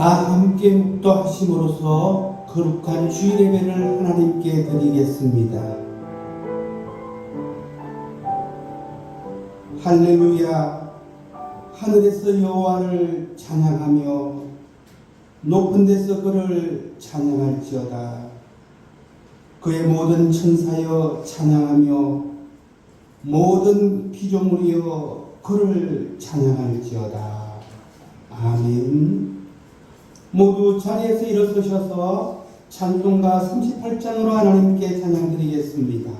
다 함께 묵도하심으로써 거룩한 주일 예배를 하나님께 드리겠습니다. 할렐루야. 하늘에서 여호와를 찬양하며 높은 데서 그를 찬양할지어다. 그의 모든 천사여 찬양하며 모든 피조물이여 그를 찬양할지어다. 아멘. 모두 자리에서 일어서셔서 찬송가 38장으로 하나님께 찬양드리겠습니다.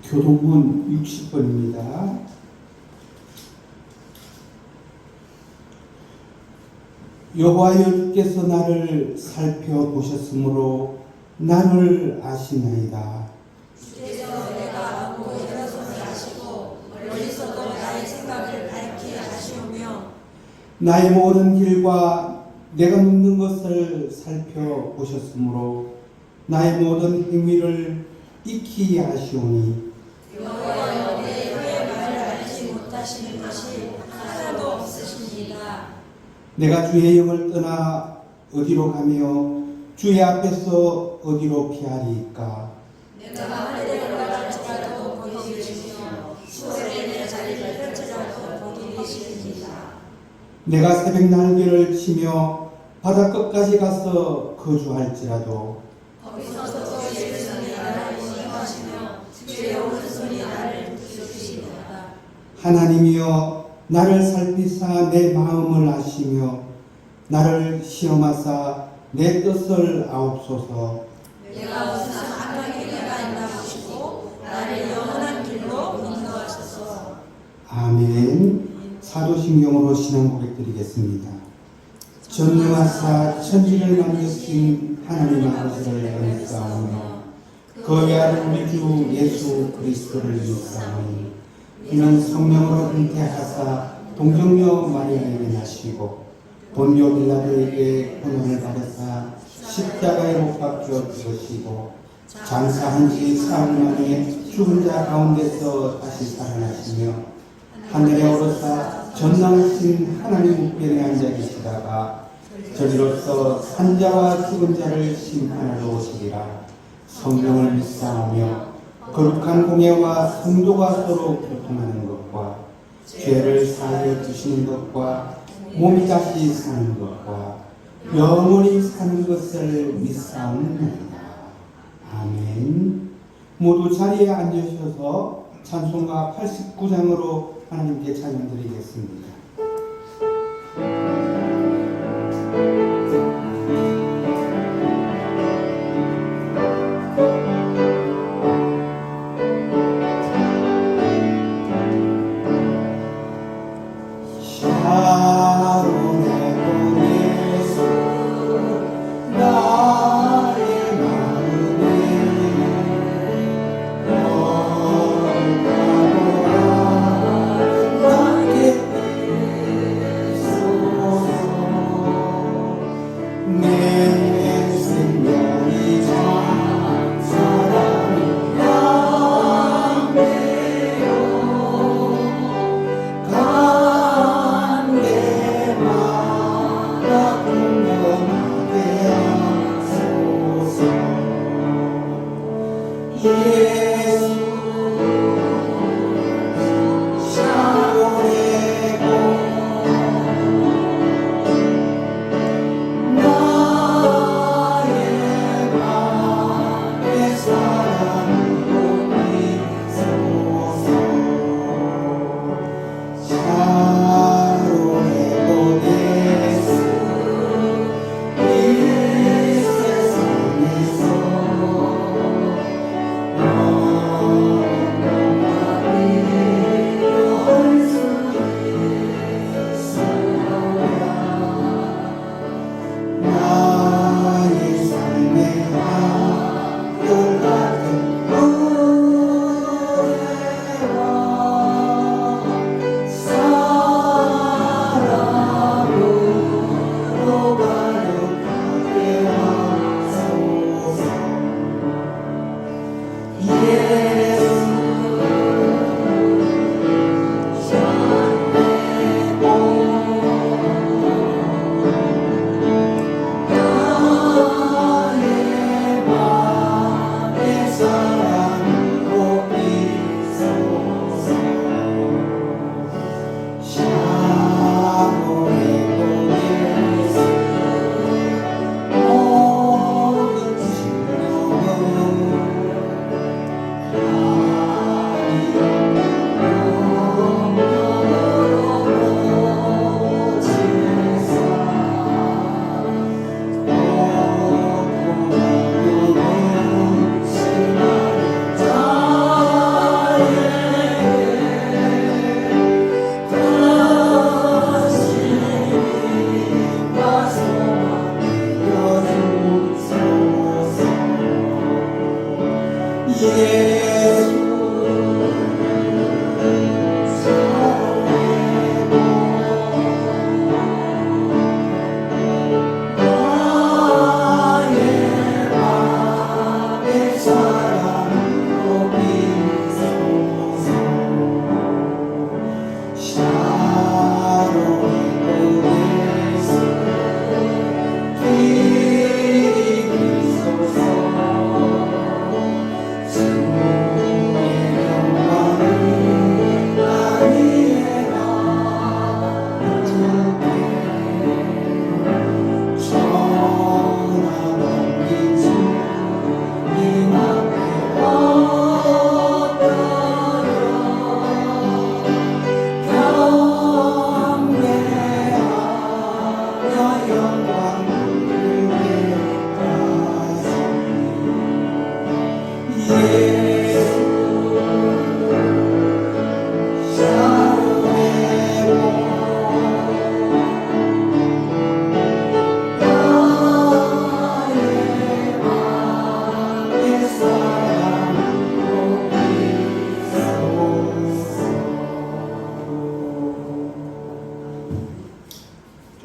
교동문 60번입니다. 여호와여 주께서 나를 살펴보셨으므로 나를 아시나이다. 주께서 내가 안고 일어서서 아시고 멀리서도 나의 생각을 밝히 아시오며 나의 모든 길과 내가 묻는 것을 살펴보셨으므로 나의 모든 행위를 익히 아시오니 여호와여 내 혀의 말을 알지 못하시는 것이 하나도 없으십니다. 내가 주의 영을 떠나 어디로 가며 주의 앞에서 어디로 피하리이까. 내가 하늘에 올라갈지라도 거기 계시며 시온에 내 자리를 펼치라도 거기 계십니다. 내가 새벽 날개를 치며 바다 끝까지 가서 거주할지라도 거기서도 예수님이 나를 인도하시며 주의 오른손이 나를 붙드십니다. 하나님이여 나를 살피사 내 마음을 아시며 나를 시험하사 내 뜻을 아옵소서. 내가 무슨 악한 길에가 있나 보시고 나를 영원한 길로 인도하소서. 아멘. 사도신경으로 신앙 고백 드리겠습니다. 전능하사 천지를 만드신 하나님 아버지를 영사하며 그 외아들 우리 주 예수 그리스도를 믿사오니 이는 성령으로 잉태하사 동정녀 마리아에게 나시고 본교 빌라도에게 고난을 받으사 십자가에 못 박혀 죽으시고 장사한 지 사흘 만에 죽은 자 가운데서 다시 살아나시며 하늘에 오르사 전능하신 하나님 우편에 앉아 계시다가 저리로서 산자와 죽은 자를 심판하러 오시리라. 성령을 묵상하며 거룩한 공예와 성도가 서로 교통하는 것과 죄를 사하여 주시는 것과 몸이 다시 사는 것과 영원히 사는 것을 믿사옵나이다. 아멘. 모두 자리에 앉으셔서 찬송가 89장으로 하나님께 찬양드리겠습니다.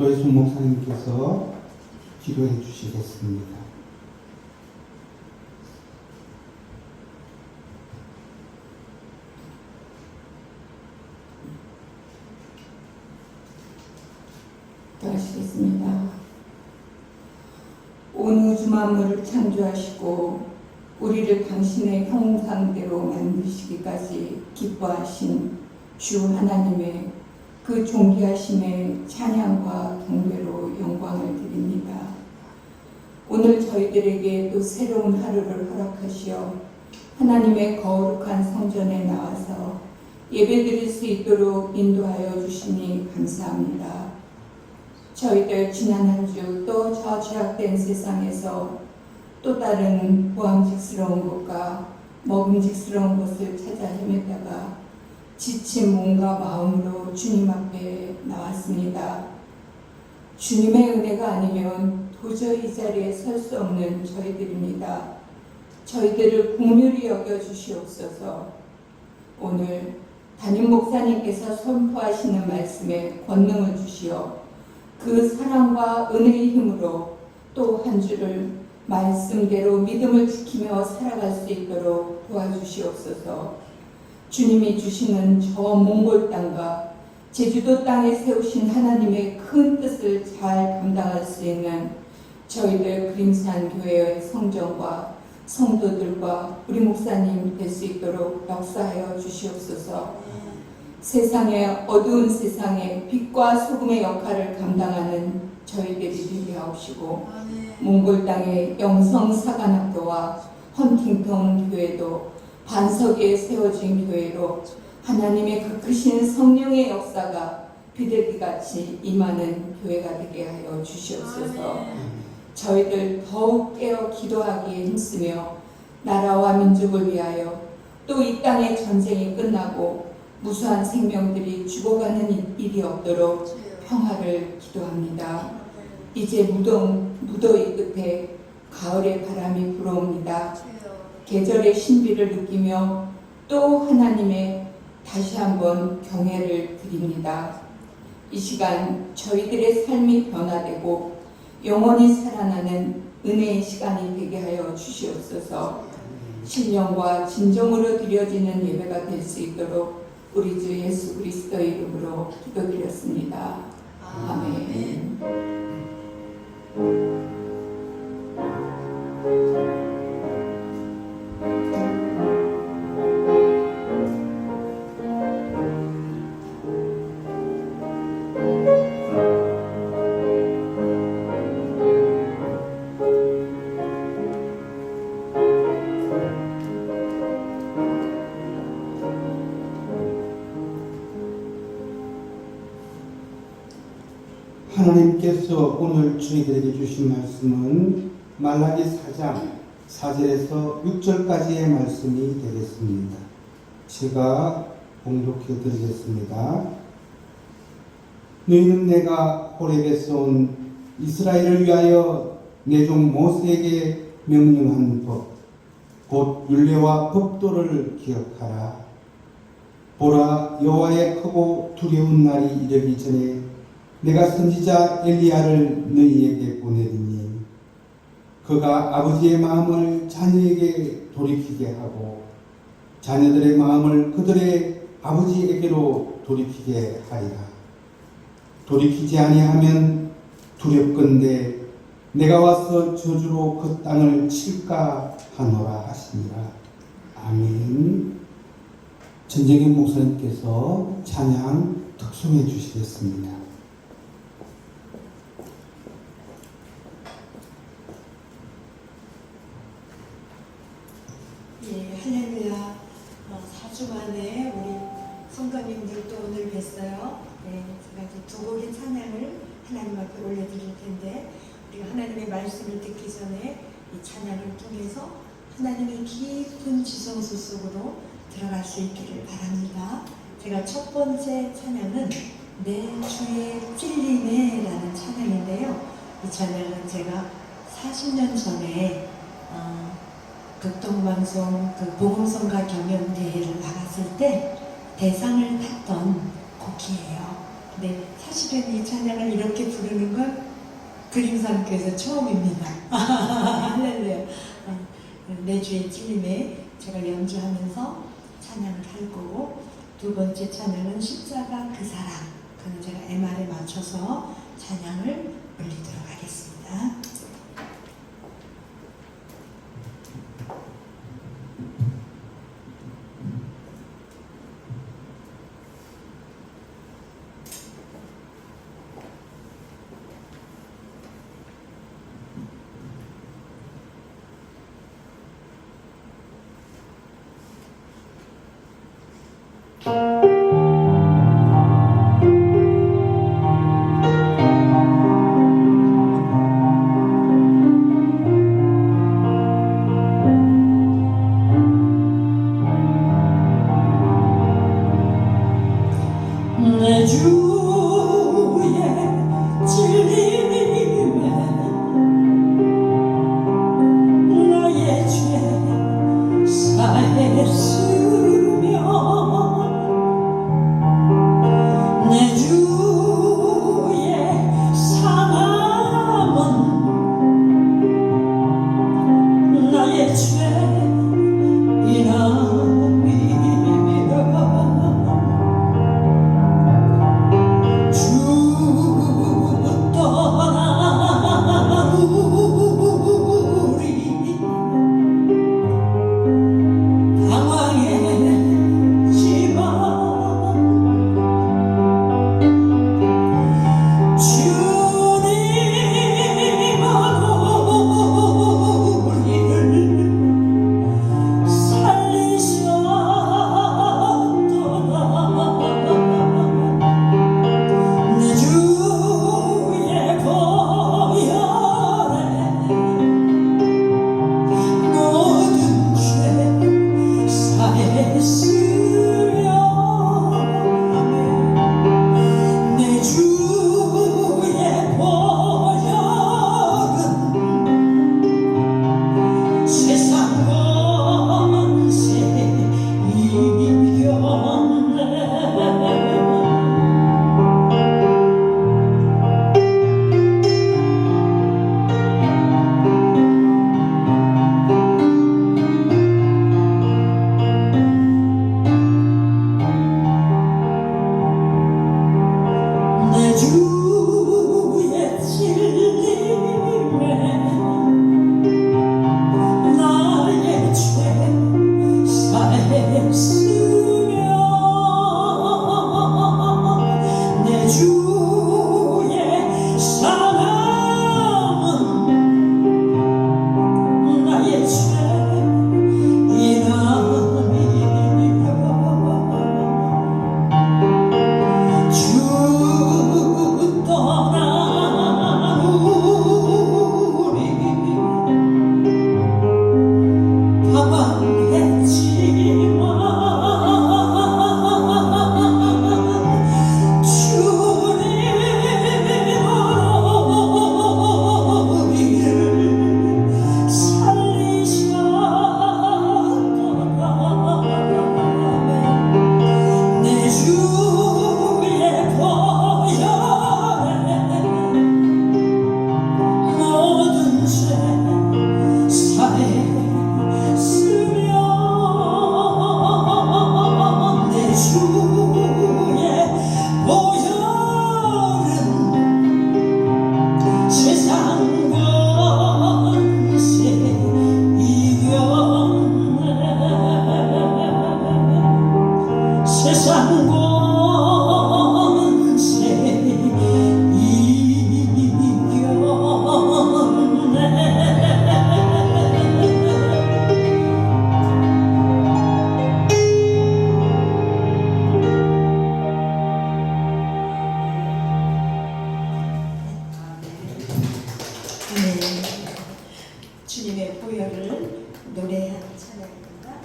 조혜순 목사님께서 기도해 주시겠습니다. 기도하시겠습니다. 온 우주 만물을 창조하시고 우리를 당신의 형상대로 만드시기까지 기뻐하신 주 하나님의 그 존귀하심의 찬양과 경배로 영광을 드립니다. 오늘 저희들에게 또 새로운 하루를 허락하시어 하나님의 거룩한 성전에 나와서 예배드릴 수 있도록 인도하여 주시니 감사합니다. 저희들 지난 한 주 또 저 죄악된 세상에서 또 다른 보암직스러운 곳과 먹음직스러운 곳을 찾아 헤매다가 지친 몸과 마음으로 주님 앞에 나왔습니다. 주님의 은혜가 아니면 도저히 이 자리에 설 수 없는 저희들입니다. 저희들을 긍휼히 여겨 주시옵소서. 오늘 담임 목사님께서 선포하시는 말씀에 권능을 주시어 그 사랑과 은혜의 힘으로 또 한 주를 말씀대로 믿음을 지키며 살아갈 수 있도록 도와주시옵소서. 주님이 주시는 저 몽골 땅과 제주도 땅에 세우신 하나님의 큰 뜻을 잘 감당할 수 있는 저희들 그림산 교회의 성전과 성도들과 우리 목사님 될 수 있도록 역사하여 주시옵소서. 세상의 어두운 세상에 빛과 소금의 역할을 감당하는 저희들이 되게 하옵시고 몽골 땅의 영성 사관학교와 헌팅턴 교회도 반석에 세워진 교회로 하나님의 그 크신 성령의 역사가 비둘기같이 임하는 교회가 되게 하여 주시옵소서. 저희들 더욱 깨어 기도하기에 힘쓰며 나라와 민족을 위하여 또 이 땅의 전쟁이 끝나고 무수한 생명들이 죽어가는 일이 없도록 평화를 기도합니다. 이제 무더위 끝에 가을의 바람이 불어옵니다. 계절의 신비를 느끼며 또 하나님의 다시 한번 경애를 드립니다. 이 시간 저희들의 삶이 변화되고 영원히 살아나는 은혜의 시간이 되게 하여 주시옵소서. 신령과 진정으로 드려지는 예배가 될 수 있도록 우리 주 예수 그리스도의 이름으로 기도드렸습니다. 아멘. 하나님께서 오늘 저희들에게 주신 말씀은 말라기 4장 4절에서 6절까지의 말씀이 되겠습니다. 제가 봉독해 드리겠습니다. 너희는 내가 호렙에서 온 이스라엘을 위하여 내 종 모세에게 명령한 법, 곧 율례와 법도를 기억하라. 보라, 여호와의 크고 두려운 날이 이르기 전에 내가 선지자 엘리야를 너희에게 보내리니 그가 아버지의 마음을 자녀에게 돌이키게 하고 자녀들의 마음을 그들의 아버지에게로 돌이키게 하리라. 돌이키지 아니하면 두렵건대 내가 와서 저주로 그 땅을 칠까 하노라 하시니라. 아멘. 전쟁현 목사님께서 찬양 특송해 주시겠습니다. 예, 할렐루야. 4주 만에 우리 성도님들도 오늘 뵀어요. 네, 제가 이제 두 곡의 찬양을 하나님 앞에 올려드릴 텐데, 우리가 하나님의 말씀을 듣기 전에 이 찬양을 통해서 하나님의 깊은 지성소 속으로 들어갈 수 있기를 바랍니다. 제가 첫 번째 찬양은 내 주의 찔림에 라는 찬양인데요. 이 찬양은 제가 40년 전에 극동방송 그 복음성가 경연대회를 나갔을 때 대상을 탔던 곡이에요. 근데 사실은 이 찬양을 이렇게 부르는 건 그림산교에서 처음입니다. 할렐루야. 내 주의 찔림에 제가 연주하면서 찬양을 할 거고, 두 번째 찬양은 십자가 그 사랑, 그는 제가 MR에 맞춰서 찬양을 올리도록 하겠습니다. 내 주의 진림에 나의 죄 사했으며 내 주의 사랑은 나의 죄 주님의 보혈을 노래하는 찬양입니다.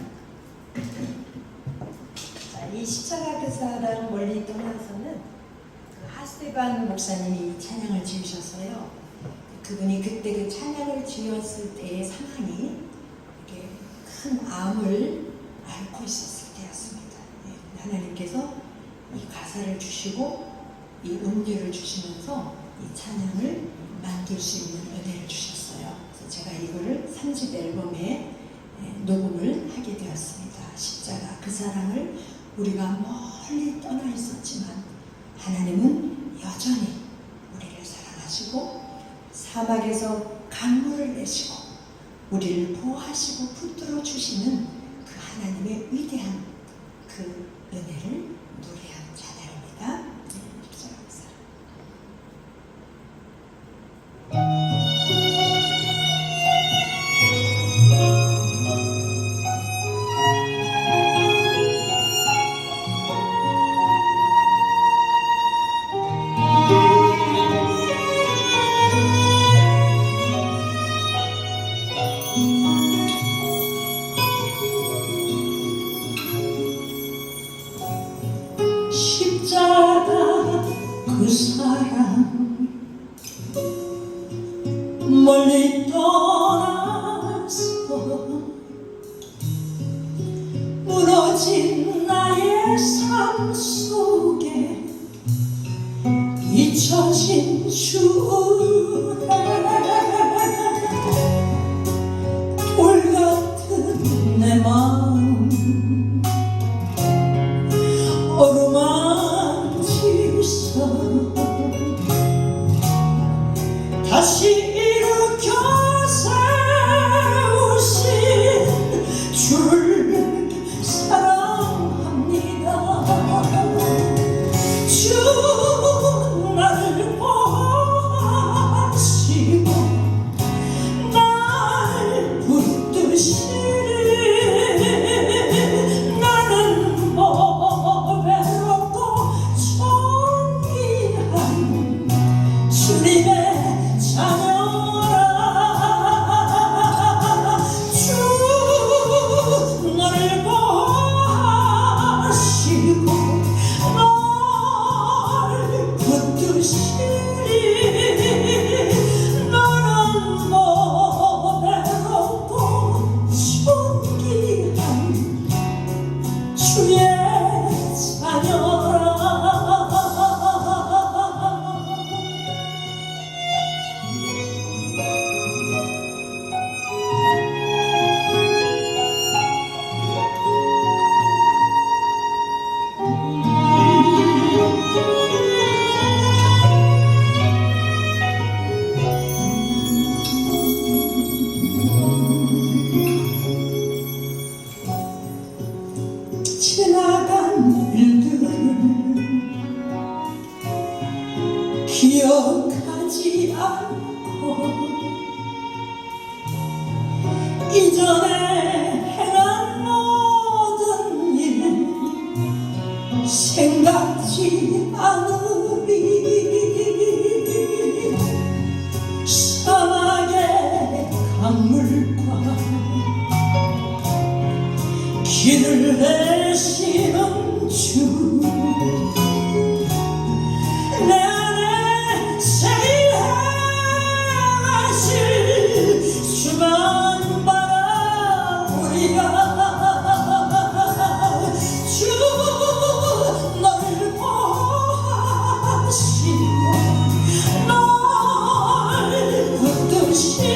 자, 이 십자가 그 사랑 멀리 떠나서는 그 하스테반 목사님이 이 찬양을 지으셨어요. 그분이 그때 그 찬양을 지었을 때의 상황이 이렇게 큰 암을 앓고 있었을 때였습니다. 하나님께서 이 가사를 주시고 이 음료를 주시면서 이 찬양을 만들 수 있는 은혜를 주셨어요. 그래서 제가 이거를 3집 앨범에 녹음을 하게 되었습니다. 십자가 그 사랑을 우리가 멀리 떠나 있었지만 하나님은 여전히 우리를 사랑하시고 사막에서 강물을 내시고 우리를 보호하시고 붙들어 주시는 그 하나님의 위대한 그 은혜를 노래하는 찬양입니다. 감사합니다. 십자가 그 사랑 멀리 떠나서 무너진 나의 삶 속에 잊혀진 주의 돌 같은 내 마음 어루만지셔 다시 일으켜 세우신 주를 사랑합니다. 주 나를 보호하시고 날 붙드시니 나는 외롭고 존귀한 주님의 자녀라. 주 너를 보호하시고 널 붙드시니 너는 외롭고 존귀한 주의 자녀라. 지나간 일들을 기억하지 않고 이전에 행한 모든 일 생각지 않으리. 사막의 강물과 길을 내시는 주 내 안에 세일하실 주만 바라보리라. 주 너를 보호하시고 널 붙드시리.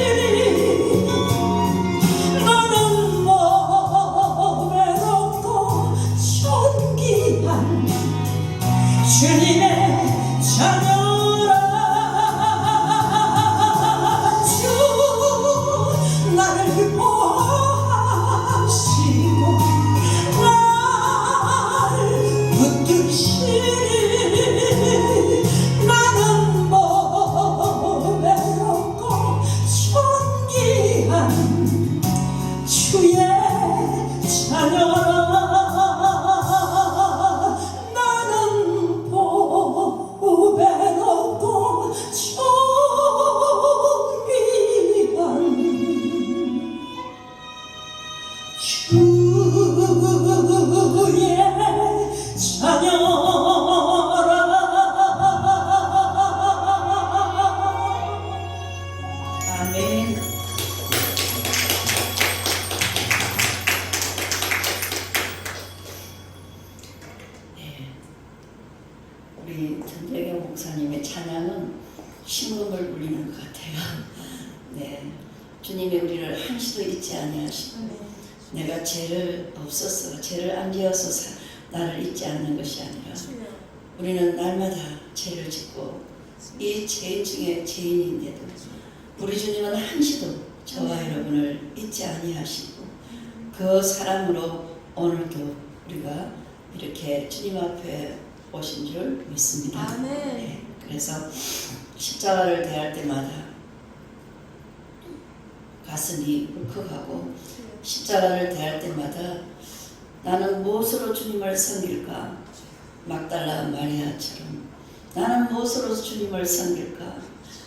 너는 외롭고 존귀한 주님의 자녀라. 주 나를 보호하시고 날 붙드시니 나는 외롭고 존귀한 주의 자녀라. 나는 외롭고 존귀한 주의 자녀라. 아멘. 우리 전재경 목사님의 찬양은 심금을 울리는 것 같아요. 네, 주님이 우리를 한시도 잊지 아니하시고 내가 죄를 없어서 죄를 안 지어서 나를 잊지 않는 것이 아니라 우리는 날마다 죄를 짓고 이 죄인 중에 죄인인데도 우리 주님은 한시도 저와 여러분을 잊지 아니하시고 그 사랑으로 오늘도 우리가 이렇게 주님 앞에 오신 줄 믿습니다. 아멘. 네, 그래서 십자가를 대할 때마다 가슴이 울컥하고 십자가를 대할 때마다 나는 무엇으로 주님을 섬길까? 막달라 마리아처럼 나는 무엇으로 주님을 섬길까?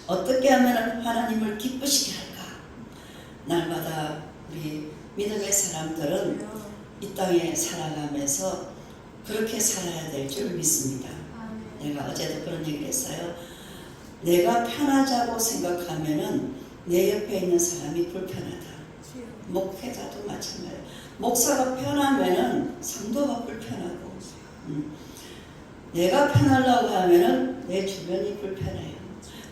어떻게 하면 하나님을 기쁘시게 할까? 날마다 우리 믿음의 사람들은 이 땅에 살아가면서 그렇게 살아야 될 줄 믿습니다. 내가 어제도 그런 얘기를 했어요. 내가 편하자고 생각하면은 내 옆에 있는 사람이 불편하다. 목회자도 마찬가지예요. 목사가 편하면은 성도가 불편하고, 내가 편하려고 하면은 내 주변이 불편해요.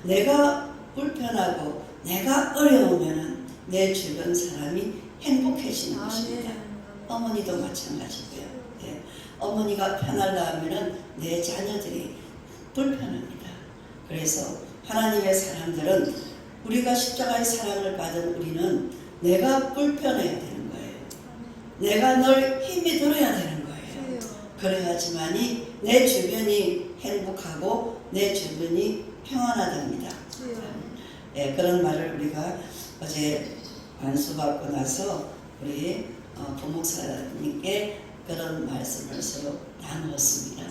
내가 불편하고 내가 어려우면은 내 주변 사람이 행복해지는 것입니다. 어머니도 마찬가지고요. 네. 어머니가 편하려면은 내 자녀들이 불편합니다. 그래서 하나님의 사람들은 우리가 십자가의 사랑을 받은 우리는 내가 불편해야 되는 거예요. 내가 늘 힘이 들어야 되는 거예요. 그래야지만이 내 주변이 행복하고 내 주변이 평안하답니다. 네, 그런 말을 우리가 어제 안수받고 나서 우리 부목사님께 그런 말씀을 서로 나누었습니다.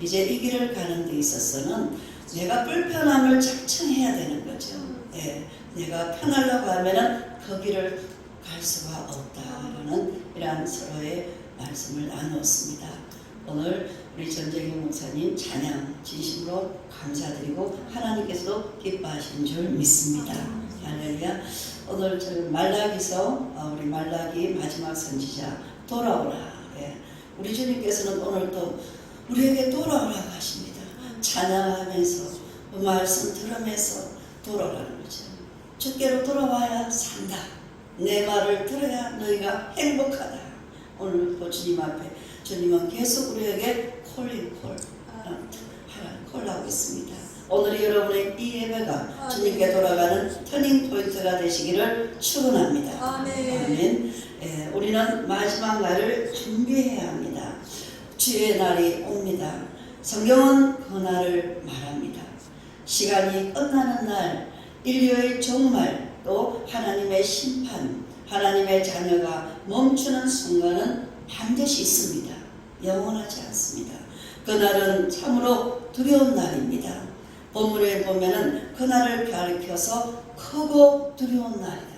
이제 이 길을 가는 데 있어서는 내가 불편함을 작정해야 되는 거죠. 네, 내가 편하려고 하면은 그 길을 갈 수가 없다라는 이러한 서로의 말씀을 나누었습니다. 오늘 우리 전재경 목사님 찬양 진심으로 감사드리고 하나님께서도 기뻐하신 줄 믿습니다. 할렐루야. 오늘 저 말라기서 우리 말라기 마지막 선지자 돌아오라. 예. 우리 주님께서는 오늘 또 우리에게 돌아오라고 하십니다. 찬양하면서 말씀 들으면서 돌아오라는 거죠. 주께로 돌아와야 산다. 내 말을 들어야 너희가 행복하다. 오늘 그 주님 앞에 주님은 계속 우리에게 콜하고 있습니다. 오늘 여러분의 이 예배가 주님께 돌아가는 터닝 포인트가 되시기를 축원합니다. 아멘. 예, 우리는 마지막 날을 준비해야 합니다. 주의 날이 옵니다. 성경은 그 날을 말합니다. 시간이 끝나는 날, 인류의 종말, 또 하나님의 심판, 하나님의 자녀가 멈추는 순간은 반드시 있습니다. 영원하지 않습니다. 그날은 참으로 두려운 날입니다. 본문에 보면은 그날을 가리켜서 크고 두려운 날이다.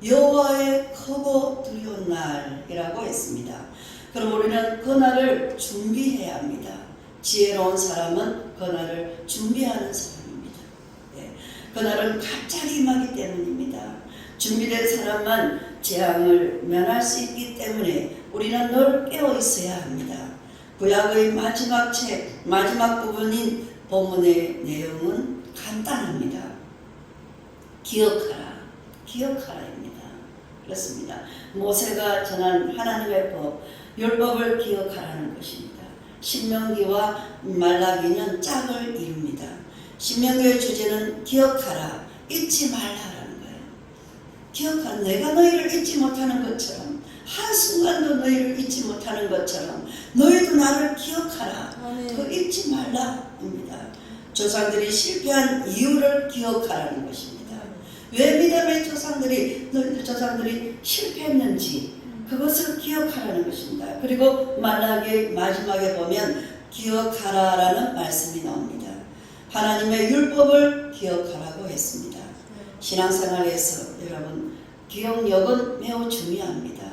여호와의 크고 두려운 날이라고 했습니다. 그럼 우리는 그날을 준비해야 합니다. 지혜로운 사람은 그날을 준비하는 사람입니다. 그날은 갑자기 임하기 때문입니다. 준비된 사람만 재앙을 면할 수 있기 때문에 우리는 늘 깨어 있어야 합니다. 구약의 마지막 책, 마지막 부분인 본문의 내용은 간단합니다. 기억하라, 기억하라입니다. 그렇습니다. 모세가 전한 하나님의 법, 율법을 기억하라는 것입니다. 신명기와 말라기는 짝을 이룹니다. 신명기의 주제는 기억하라, 잊지 말라라는 거예요. 기억하라, 내가 너희를 잊지 못하는 것처럼, 한순간도 너희를 잊지 못하는 것처럼 너희도 나를 기억하라. 그 잊지 말라입니다. 조상들이 실패한 이유를 기억하라는 것입니다. 왜 믿음의 조상들이 실패했는지 그것을 기억하라는 것입니다. 그리고 말라기 마지막에 보면 기억하라라는 말씀이 나옵니다. 하나님의 율법을 기억하라고 했습니다. 신앙생활에서 여러분 기억력은 매우 중요합니다.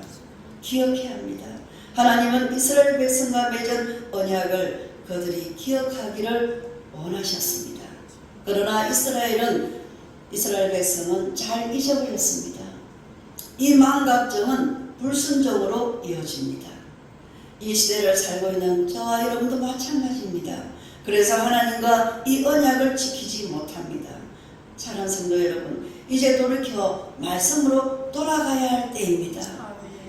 기억해야 합니다. 하나님은 이스라엘 백성과 맺은 언약을 그들이 기억하기를 원하셨습니다. 그러나 이스라엘 백성은 잘 잊어버렸습니다. 이 망각정은 불순종으로 이어집니다. 이 시대를 살고 있는 저와 여러분도 마찬가지입니다. 그래서 하나님과 이 언약을 지키지 못합니다. 사랑하는 성도 여러분, 이제 돌이켜 말씀으로 돌아가야 할 때입니다.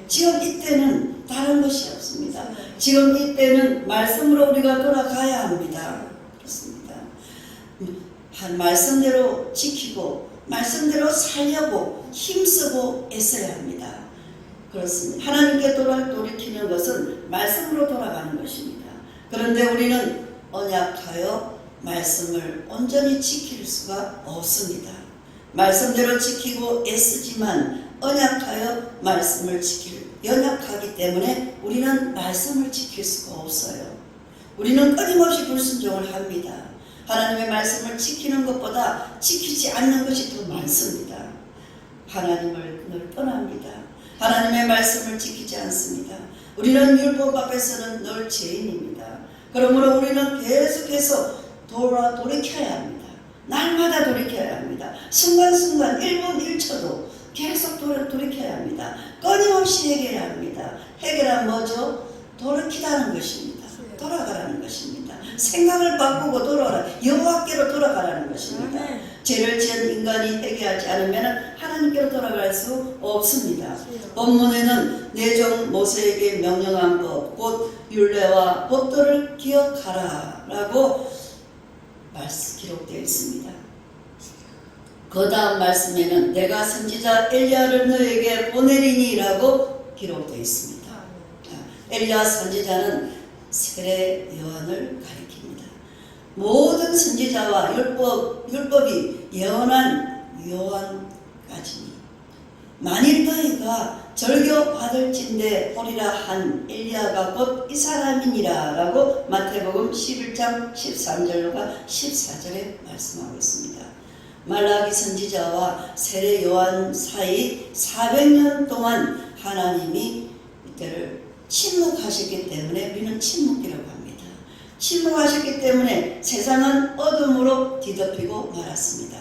지금 이때는 다른 것이 없습니다. 지금 이때는 말씀으로 우리가 돌아가야 합니다. 그렇습니다. 한 말씀대로 지키고 말씀대로 살려고 힘쓰고 애써야 합니다. 그렇습니다. 하나님께 돌이키는 것은 말씀으로 돌아가는 것입니다. 그런데 우리는 언약하여 말씀을 온전히 지킬 수가 없습니다. 말씀대로 지키고 애쓰지만 언약하여 말씀을 연약하기 때문에 우리는 말씀을 지킬 수가 없어요. 우리는 끊임없이 불순종을 합니다. 하나님의 말씀을 지키는 것보다 지키지 않는 것이 더 많습니다. 하나님을 늘 떠납니다. 하나님의 말씀을 지키지 않습니다. 우리는 율법 앞에서는 늘 죄인입니다. 그러므로 우리는 계속해서 돌이켜야 합니다. 날마다 돌이켜야 합니다. 순간순간 1분 1초도 계속 돌이켜야 합니다. 끊임없이 해결해야 합니다. 해결은 뭐죠? 돌이키다는 것입니다. 돌아가라는 것입니다. 생각을 바꾸고 돌아가라. 여호와께로 돌아가라는 것입니다. 죄를 지은 인간이 회개하지 않으면 하나님께로 돌아갈 수 없습니다. 본문에는 내 종 모세에게 명령한 법, 곧 율례와 법도를 기억하라 라고 기록되어 있습니다. 그 다음 말씀에는 내가 선지자 엘리야를 너에게 보내리니 라고 기록되어 있습니다. 엘리야 선지자는 세례 요한을 가리킵니다. 모든 선지자와 율법이 예언한 요한까지니 만일 너희가 절교 받을진대 보리라 한 엘리야가 곧 이 사람이니라 라고 마태복음 11장 13절과 14절에 말씀하고 있습니다. 말라기 선지자와 세례 요한 사이 400년 동안 하나님이 이때를 침묵하셨기 때문에 우리는 침묵기라고 합니다. 침묵하셨기 때문에 세상은 어둠으로 뒤덮이고 말았습니다.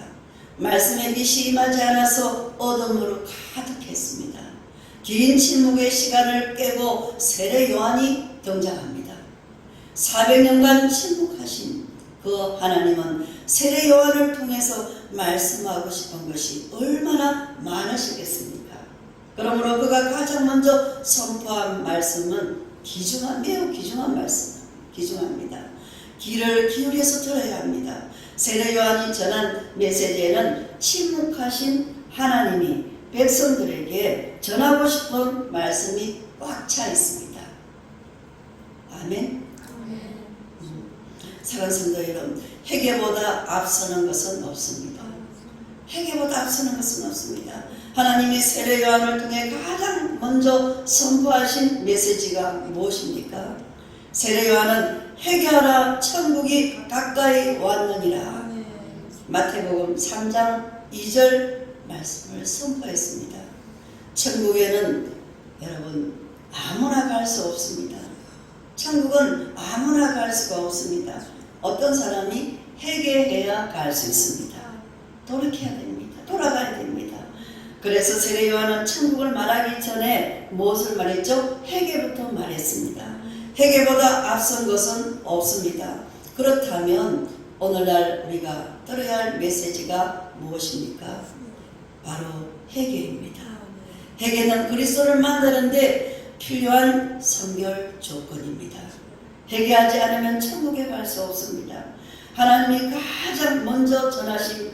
말씀의 빛이 임하지 않아서 어둠으로 가득했습니다. 긴 침묵의 시간을 깨고 세례 요한이 등장합니다. 400년간 침묵하신 그 하나님은 세례 요한을 통해서 말씀하고 싶은 것이 얼마나 많으시겠습니까? 그러므로 그가 가장 먼저 선포한 말씀은 매우 귀중한 말씀, 귀중합니다. 귀를 기울여서 들어야 합니다. 세례 요한이 전한 메시지에는 침묵하신 하나님이 백성들에게 전하고 싶은 말씀이 꽉 차 있습니다. 아멘. 사랑하는 성도 여러분, 회개보다 앞서는 것은 없습니다. 회개보다 앞서는 것은 없습니다. 하나님이 세례 요한을 통해 가장 먼저 선포하신 메시지가 무엇입니까? 세례 요한은 회개하라 천국이 가까이 왔느니라. 마태복음 3장 2절 말씀을 선포했습니다. 천국에는 여러분 아무나 갈 수 없습니다. 천국은 아무나 갈 수가 없습니다. 어떤 사람이 회개해야 갈 수 있습니다. 돌이켜야 됩니다. 돌아가야 됩니다. 그래서 세례 요한은 천국을 말하기 전에 무엇을 말했죠? 회개부터 말했습니다. 회개보다 앞선 것은 없습니다. 그렇다면 오늘날 우리가 들어야 할 메시지가 무엇입니까? 바로 회개입니다. 회개는 그리스도를 만드는데 필요한 선결 조건입니다. 회개하지 않으면 천국에 갈 수 없습니다. 하나님이 가장 먼저 전하신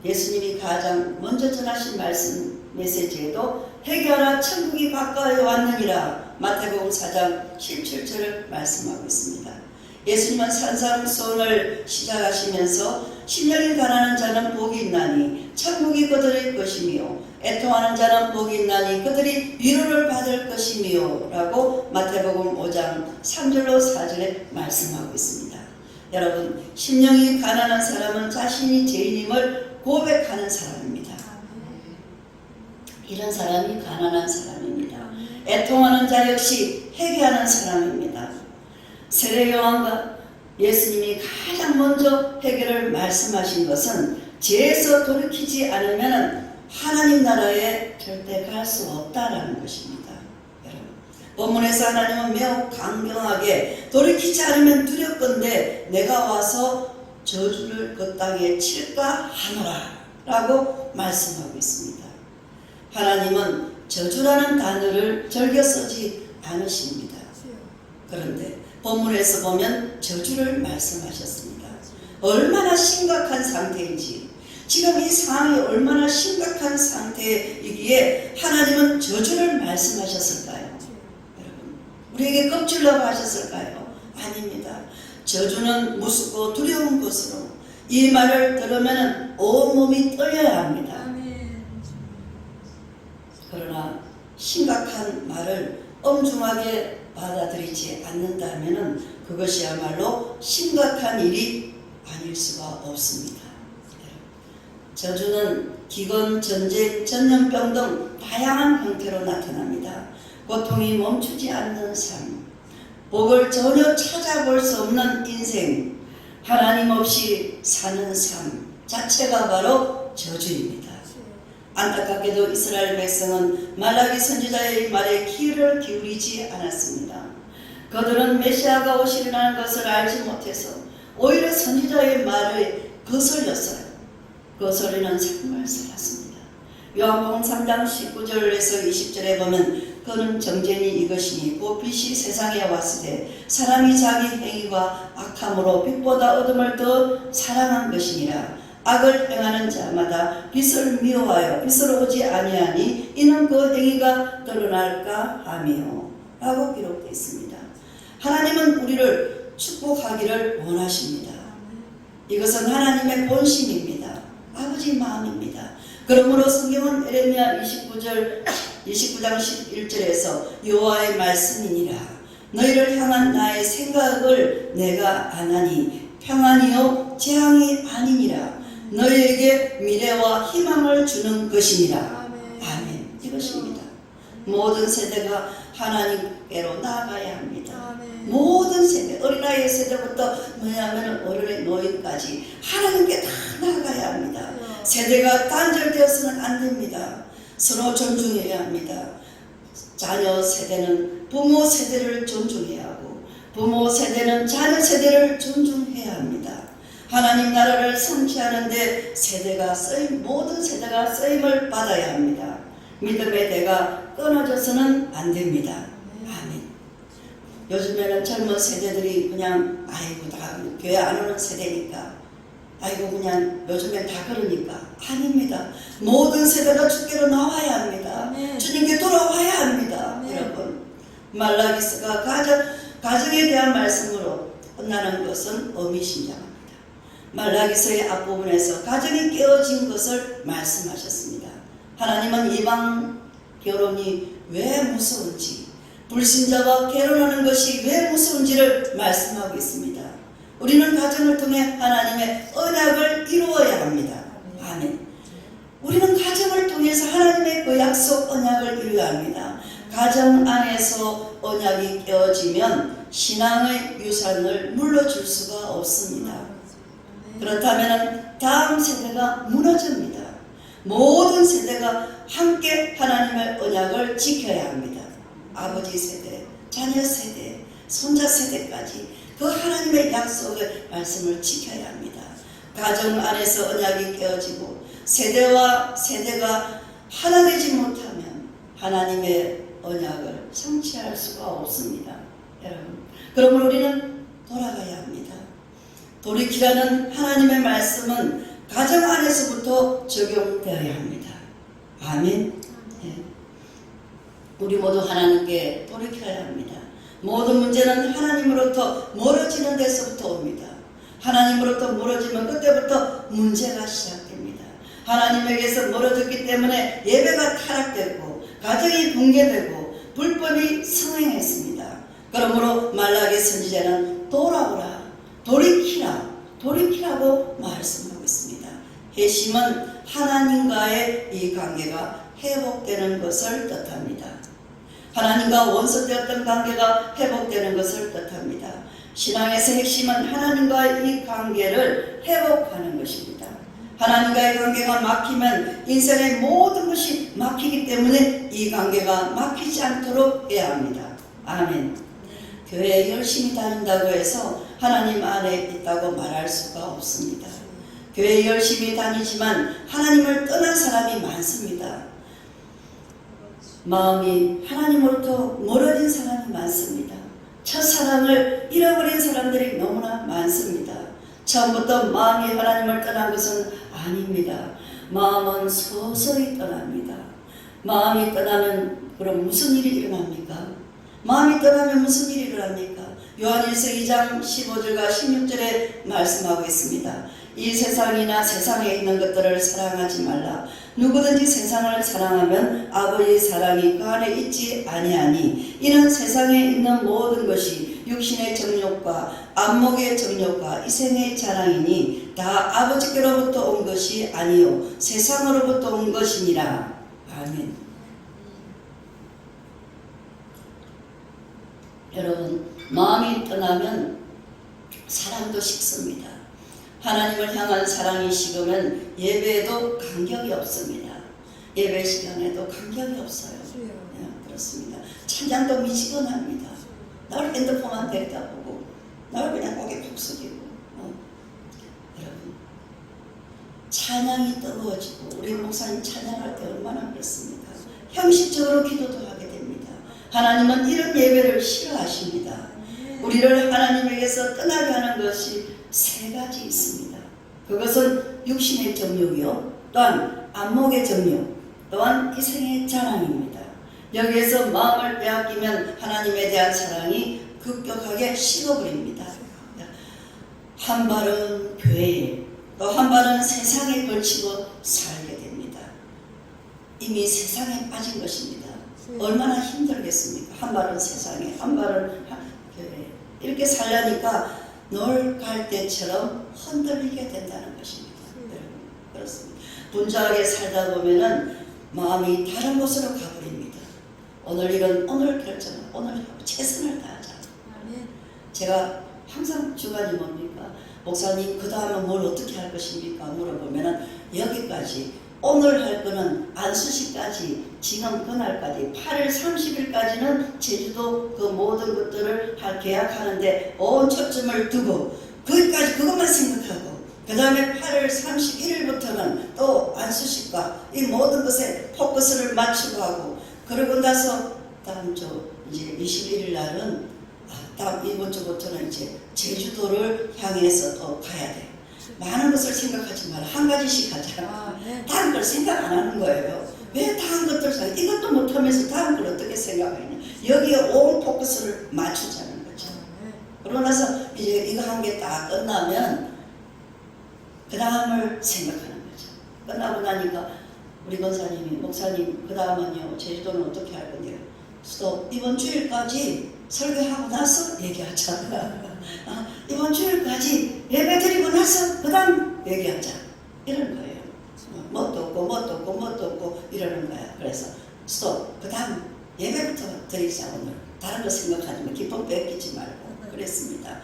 예수님이 가장 먼저 전하신 말씀 메시지에도 회개하라 천국이 가까이 왔느니라 마태복음 4장 17절을 말씀하고 있습니다. 예수님은 산상수훈을 시작하시면서 심령이 가난한 자는 복이 있나니 천국이 그들의 것이며 애통하는 자는 복이 있나니 그들이 위로를 받을 것이며 라고 마태복음 5장 3절로 4절에 말씀하고 있습니다. 여러분, 심령이 가난한 사람은 자신이 죄인임을 고백하는 사람입니다. 이런 사람이 가난한 사람입니다. 애통하는 자 역시 회개하는 사람입니다. 세례 요한과 예수님이 가장 먼저 회개를 말씀하신 것은 죄에서 돌이키지 않으면 하나님 나라에 절대 갈 수 없다라는 것입니다. 여러분, 본문에서 하나님은 매우 강경하게 돌이키지 않으면 두렵건대 내가 와서 저주를 그 땅에 칠까 하노라 라고 말씀하고 있습니다. 하나님은 저주라는 단어를 즐겨 쓰지 않으십니다. 그런데 본문에서 보면 저주를 말씀하셨습니다. 얼마나 심각한 상태인지, 지금 이 상황이 얼마나 심각한 상태이기에 하나님은 저주를 말씀하셨을까요? 여러분, 우리에게 껍질라고 하셨을까요? 아닙니다. 저주는 무섭고 두려운 것으로 이 말을 들으면 온몸이 떨려야 합니다. 그러나 심각한 말을 엄중하게 받아들이지 않는다면 그것이야말로 심각한 일이 아닐 수가 없습니다. 저주는 기근, 전쟁, 전염병 등 다양한 형태로 나타납니다. 고통이 멈추지 않는 삶, 복을 전혀 찾아볼 수 없는 인생, 하나님 없이 사는 삶 자체가 바로 저주입니다. 안타깝게도 이스라엘 백성은 말라기 선지자의 말에 귀를 기울이지 않았습니다. 그들은 메시아가 오시리라는 것을 알지 못해서 오히려 선지자의 말을 거슬렸어요. 그 소리는 정말 살았습니다. 요한복음 3장 19절에서 20절에 보면 그는 정죄니 이것이니 곧 빛이 세상에 왔을 때 사람이 자기 행위와 악함으로 빛보다 어둠을 더 사랑한 것이니라. 악을 행하는 자마다 빛을 미워하여 빛으로 오지 아니하니 이는 그 행위가 드러날까 하며 라고 기록되어 있습니다. 하나님은 우리를 축복하기를 원하십니다. 이것은 하나님의 본심입니다. 아버지 마음입니다. 그러므로 성경은 에레미야 29장 11절에서 여호와의 말씀이니라. 너희를 향한 나의 생각을 내가 아나니 평안이요 재앙이 아니니라. 너희에게 미래와 희망을 주는 것이니라. 아멘. 이것입니다. 모든 세대가 하나님께로 나아가야 합니다. 모든 세대, 어린아이 세대부터 뭐냐면 어른의 노인까지 하나님께 다 나아가야 합니다. 세대가 단절되어서는 안 됩니다. 서로 존중해야 합니다. 자녀 세대는 부모 세대를 존중해야 하고 부모 세대는 자녀 세대를 존중해야 합니다. 하나님 나라를 성취하는데 모든 세대가 쓰임을 받아야 합니다. 믿음의 대가 끊어져서는 안 됩니다. 아멘. 요즘에는 젊은 세대들이 그냥 아이고 다 교회 안 오는 세대니까 아이고 그냥 요즘엔 다 그러니까 아닙니다. 모든 세대가 주께로 나와야 합니다. 주님께 돌아와야 합니다. 여러분, 말라기스가 가정에 대한 말씀으로 끝나는 것은 의미심장합니다. 말라기서의 앞부분에서 가정이 깨어진 것을 말씀하셨습니다. 하나님은 이방 결혼이 왜 무서운지, 불신자와 결혼하는 것이 왜 무서운지를 말씀하고 있습니다. 우리는 가정을 통해 하나님의 언약을 이루어야 합니다. 아멘. 우리는 가정을 통해서 하나님의 그 약속 언약을 이루어야 합니다. 가정 안에서 언약이 깨어지면 신앙의 유산을 물려줄 수가 없습니다. 그렇다면 다음 세대가 무너집니다. 모든 세대가 함께 하나님의 언약을 지켜야 합니다. 아버지 세대, 자녀 세대, 손자 세대까지 그 하나님의 약속의 말씀을 지켜야 합니다. 가정 안에서 언약이 깨어지고 세대와 세대가 하나 되지 못하면 하나님의 언약을 성취할 수가 없습니다. 여러분, 그러므로 우리는 돌아가야 합니다. 돌이키라는 하나님의 말씀은 가정 안에서부터 적용되어야 합니다. 아멘. 네. 우리 모두 하나님께 돌이켜야 합니다. 모든 문제는 하나님으로부터 멀어지는 데서부터 옵니다. 하나님으로부터 멀어지면 그때부터 문제가 시작됩니다. 하나님에게서 멀어졌기 때문에 예배가 타락되고 가정이 붕괴되고 불법이 성행했습니다. 그러므로 말라기 선지자는 돌아오라, 돌이키라고 말씀하고 있습니다. 회심은 하나님과의 이 관계가 회복되는 것을 뜻합니다. 하나님과 원수되었던 관계가 회복되는 것을 뜻합니다. 신앙에서 핵심은 하나님과의 이 관계를 회복하는 것입니다. 하나님과의 관계가 막히면 인생의 모든 것이 막히기 때문에 이 관계가 막히지 않도록 해야 합니다. 아멘. 교회에 열심히 다닌다고 해서 하나님 안에 있다고 말할 수가 없습니다. 교회에 열심히 다니지만 하나님을 떠난 사람이 많습니다. 마음이 하나님으로부터 멀어진 사람이 많습니다. 첫사랑을 잃어버린 사람들이 너무나 많습니다. 처음부터 마음이 하나님을 떠난 것은 아닙니다. 마음은 서서히 떠납니다. 마음이 떠나면 그럼 무슨 일이 일어납니까? 마음이 떠나면 무슨 일이 일어납니까? 요한일서 2장 15절과 16절에 말씀하고 있습니다. 이 세상이나 세상에 있는 것들을 사랑하지 말라. 누구든지 세상을 사랑하면 아버지의 사랑이 그 안에 있지 아니하니 이는 세상에 있는 모든 것이 육신의 정욕과 안목의 정욕과 이생의 자랑이니 다 아버지께로부터 온 것이 아니요 세상으로부터 온 것이니라. 아멘. 여러분, 마음이 떠나면 사랑도 식습니다. 하나님을 향한 사랑이 식으면 예배에도 간격이 없습니다. 예배 시간에도 간격이 없어요. 네, 그렇습니다. 찬양도 미치근합니다. 나를 핸드폰만 내다보고 나를 그냥 고개 푹 숙이고 여러분, 찬양이 뜨거워지고 우리 목사님 찬양할 때 얼마나 그렇습니까? 형식적으로 기도도 하게 됩니다. 하나님은 이런 예배를 싫어하십니다. 우리를 하나님에게서 떠나게 하는 것이 세 가지 있습니다. 그것은 육신의 정욕이요, 또한 안목의 정욕, 또한 이생의 자랑입니다. 여기에서 마음을 빼앗기면 하나님에 대한 사랑이 급격하게 식어버립니다. 한 발은 교회에, 또 한 발은 세상에 걸치고 살게 됩니다. 이미 세상에 빠진 것입니다. 얼마나 힘들겠습니까? 한 발은 세상에, 한 발은 교회에. 이렇게 살려니까 늘 갈 때처럼 흔들리게 된다는 것입니다. 그렇습니다. 분주하게 살다 보면은 마음이 다른 곳으로 가버립니다. 오늘 일은 오늘 결정, 오늘 하고 최선을 다하자. 제가 항상 주관이 뭡니까? 목사님, 그 다음은 뭘 어떻게 할 것입니까? 물어보면은 여기까지, 오늘 할 거는 안수시까지, 지금 그날까지 8월 30일까지는 제주도 그 모든 것들을 계약하는데 온 초점을 두고 거기까지 그것만 생각하고 그 다음에 8월 31일부터는 또 안수식과 이 모든 것에 포커스를 맞추고 하고 그러고 나서 다음 주 이제 21일 날은 다음 이번 주부터는 이제 제주도를 향해서 또 가야 돼. 많은 것을 생각하지 마라. 한 가지씩 하자. 다른 걸 생각 안 하는 거예요. 왜 다른 것들 생각? 이것도 못하면서 다른 걸 어떻게 생각하냐? 여기에 온 포커스를 맞추자는 거죠. 그러고 나서 이제 이거 한 개 딱 끝나면 그 다음을 생각하는 거죠. 끝나고 나니까 우리 권사님이, 목사님, 그 다음은요, 제주도는 어떻게 할 건데요? 또 이번 주일까지 설교하고 나서 얘기하자. 이번 주일까지 예배 드리고 나서 그 다음 얘기하자. 이런 거예요. 뭣도 없고 이러는 거야. 그래서 스톱. 그 다음 예배부터 드리자. 오늘 다른 거 생각하지 마. 기쁨 뺏기지 말고. 그랬습니다.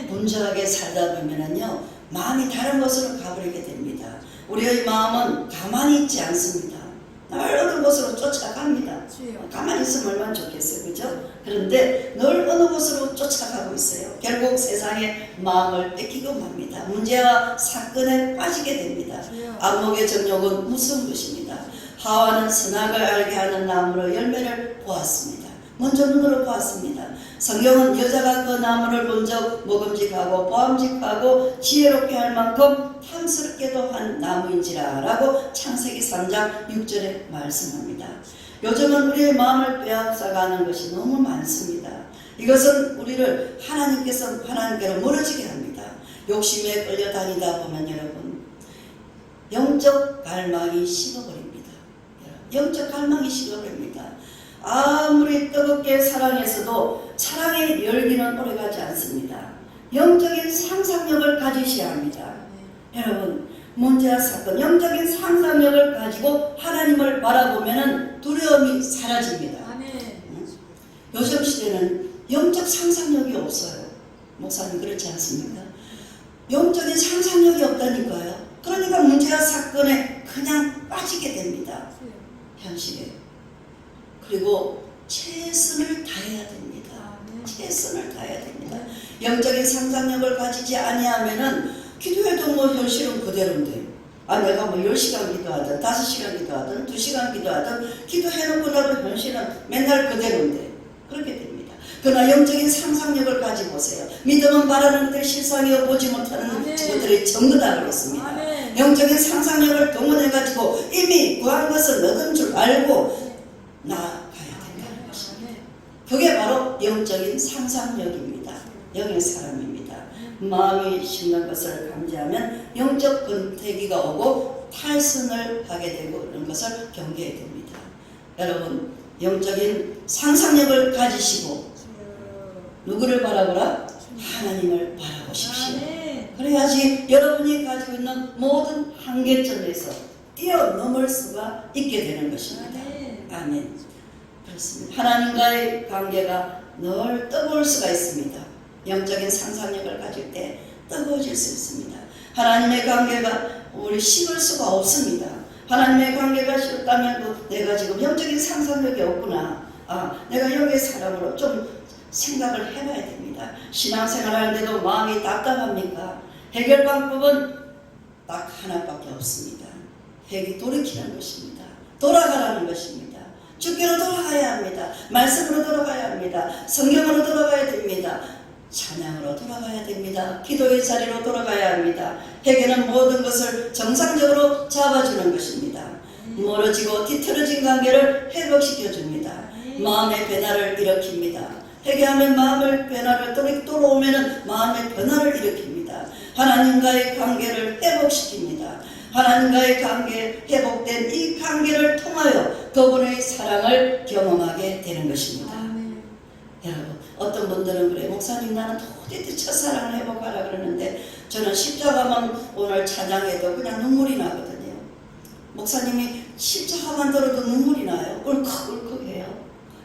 분주하게 살다 보면은요, 마음이 다른 곳으로 가버리게 됩니다. 우리의 마음은 가만히 있지 않습니다. 늘 어느 곳으로 쫓아갑니다. 가만히 있으면 얼마나 좋겠어요. 그죠? 그런데 늘 어느 곳으로 쫓아가고 있어요. 결국 세상에 마음을 뺏기고 맙니다. 문제와 사건에 빠지게 됩니다. 안목의 정욕은 무서운 것입니다. 하와는 선악을 알게 하는 나무로 열매를 보았습니다. 먼저 눈으로 보았습니다. 성경은 여자가 그 나무를 본 적 먹음직하고 보암직하고 지혜롭게 할 만큼 탐스럽게도 한 나무인지라 라고 창세기 3장 6절에 말씀합니다. 요즘은 우리의 마음을 빼앗아가는 것이 너무 많습니다. 이것은 우리를 하나님께로 멀어지게 합니다. 욕심에 끌려다니다 보면 여러분, 영적 갈망이 식어버립니다. 영적 갈망이 식어버립니다. 아무리 뜨겁게 사랑해서도 사랑의 열기는 오래가지 않습니다. 영적인 상상력을 가지셔야 합니다. 여러분, 문제와 사건, 영적인 상상력을 가지고 하나님을 바라보면 두려움이 사라집니다. 요즘 시대는 영적 상상력이 없어요. 목사님 그렇지 않습니까? 영적인 상상력이 없다니까요. 그러니까 문제와 사건에 그냥 빠지게 됩니다. 현실에. 그리고 최선을 다해야 됩니다. 최선을 다해야 됩니다. 영적인 상상력을 가지지 아니하면은 기도해도 뭐 현실은 그대로인데, 내가 뭐 10시간 기도하든 5시간 기도하든 2시간 기도하든 기도해놓고 나도 현실은 맨날 그대로인데, 그렇게 됩니다. 그러나 영적인 상상력을 가지고 오세요. 믿음은 바라는 것들 실상이어 보지 못하는 아멘. 것들이 전부 다 그렇습니다. 아멘. 영적인 상상력을 동원해가지고 이미 구한 것을 얻은 줄 알고 나아가야 된다는 것입니다. 그게 바로 영적인 상상력입니다. 영의 사람입니다. 마음이 심는 것을 감지하면 영적 권태기가 오고 탈선을 하게 되고 이런 것을 경계해야 됩니다. 여러분 영적인 상상력을 가지시고 누구를 바라보라? 하나님을 바라보십시오. 그래야지 여러분이 가지고 있는 모든 한계점에서 뛰어넘을 수가 있게 되는 것입니다. 아멘. 그렇습니다. 하나님과의 관계가 늘 뜨거울 수가 있습니다. 영적인 상상력을 가질 때 뜨거워질 수 있습니다. 하나님의 관계가 우리 식을 수가 없습니다. 하나님의 관계가 식었다면 내가 지금 영적인 상상력이 없구나. 내가 여기의 사람으로 좀 생각을 해봐야 됩니다. 신앙생활 하는데도 마음이 답답합니까? 해결 방법은 딱 하나밖에 없습니다. 돌이키는 것입니다. 돌아가라는 것입니다. 주께로 돌아가야 합니다. 말씀으로 돌아가야 합니다. 성경으로 돌아가야 됩니다. 찬양으로 돌아가야 됩니다. 기도의 자리로 돌아가야 합니다. 회개는 모든 것을 정상적으로 잡아주는 것입니다. 멀어지고 뒤틀어진 관계를 회복시켜줍니다. 마음의 변화를 일으킵니다. 회개하면 마음의 변화를 돌아오면 마음의 변화를 일으킵니다. 하나님과의 관계를 회복시킵니다. 하나님과의 관계, 회복된 이 관계를 통하여 그분의 사랑을 경험하게 되는 것입니다. 여러분, 어떤 분들은 그래, 목사님 나는 도대체 첫사랑을 회복하라 그러는데 저는 십자가만 오늘 찬양해도 그냥 눈물이 나거든요. 목사님이 십자가만 들어도 눈물이 나요. 울컥울컥해요.